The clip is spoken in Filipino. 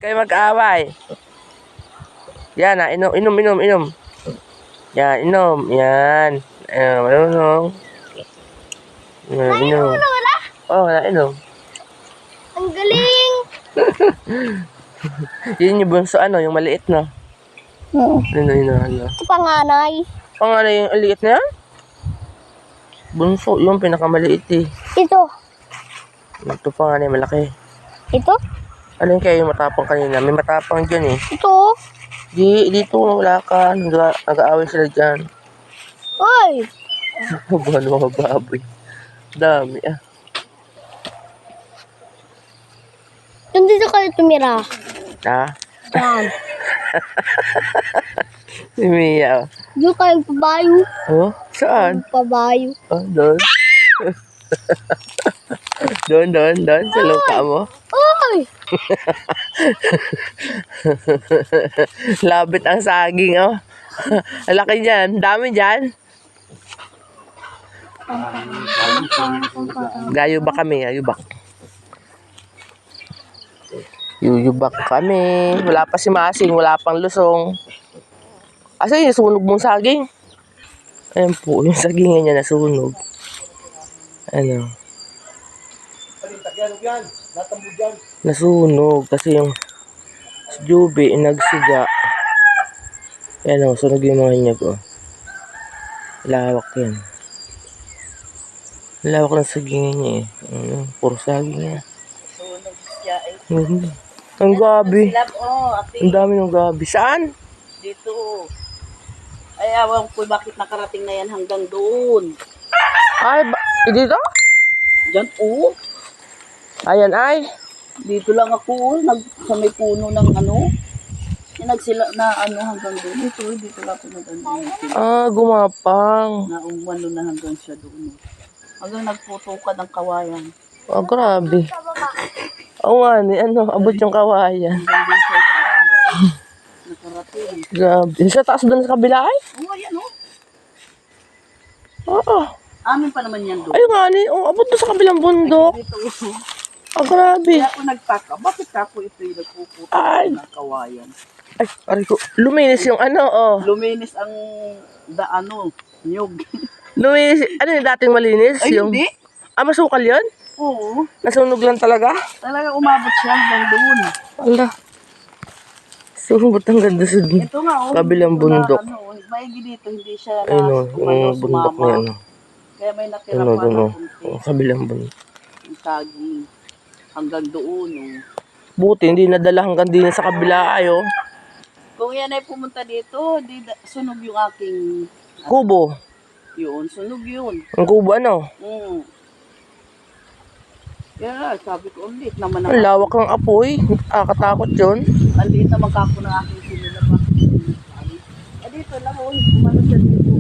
Kayo mag-aaway. Yan na, inom. Yan, inom. Yan. Marunong. Inom. Oo, nainom. Ang galing! Yun yung bunso, yung maliit na. Oo. Ano. Panganay. Panganay yung maliit na yan? Bunso, yung pinakamaliit eh. Ito. Ito panganay malaki. Ito? Alin kayo yung matapang kanina? May matapang dyan eh. Ito. Dito wala ka. Nag-aaway sila dyan. Ay! Buwan mga baboy. Dami ah. Doon dito kayo tumira. Ha? Yan. Si Mia. Doon kayo pabayo. Oh? Saan? Pabayo. Oh, doon. doon. Sa lupa mo. Ay! Labit ang saging, oh. Laki dyan. Dami dyan. Gayubak kami, gayubak. Yuyubak kami. Wala pa si Masing, wala pang lusong. Asa yung sunog mong saging? Ayan po, yung saging niya nasunog. Ano? Nasunog kasi yung si Juby nagsiga. Ayan o, sunog yung mga niya ko. Lawak yan. Lawak ng saging niya eh. Puro saging niya. Sunog siya eh. Ang gabi. Ate. Ang dami ng gabi. Saan? Dito. Ay, awan ko bakit nakarating na yan hanggang doon. Ay, dito? Diyan, oh. Ayan ay. Dito lang ako, sa may puno ng ano. Yung nagsila na hanggang doon. Dito lang ako nag-ano. Gumapang. Naumano na hanggang siya doon. Hanggang nagputukan ng kawayan. Oh, grabe. Oo nga, abot yung kawayan. Hanggang doon siya nakarating. Grabe. Sa taas doon sa kabila ay? Oh, ayan oh. Oo. Amin pa naman yan doon. Ayun nga, abot doon sa kabilang bundok. Dito, Grabe. kaya ako nagtaka. Bakit ako ito yung nagpuputukan Ay. ng kawayan? Ay, aray ko. Luminis yung Luminis ang nyug. Luminis. Ano yung dating malinis? Ay, yung... hindi. Masukal yun? Oo. Nasunog lang talaga? Talaga umabot siya hanggang doon. Ala. Sumubot ang ganda sa Ito nga, oh. kabilang dito na, bundok. maigi dito, hindi siya Ayun yung bundok na yan. Kaya may natira Ayun pa doon ng kunti. kabilang bundok. Yung saging. Hanggang doon, oh. Buti, hindi nadala hanggang din sa kabila ayo. Kung yan ay pumunta dito, sunog yung aking... Kubo. Yun, sunog yun. Ang kubo ano? Kaya sabi ko, ang liit naman Ang lawak ng apoy. Katakot yun. Ang liit naman kako ng aking sinila pa. Dito lang, oh. Umano siya dito.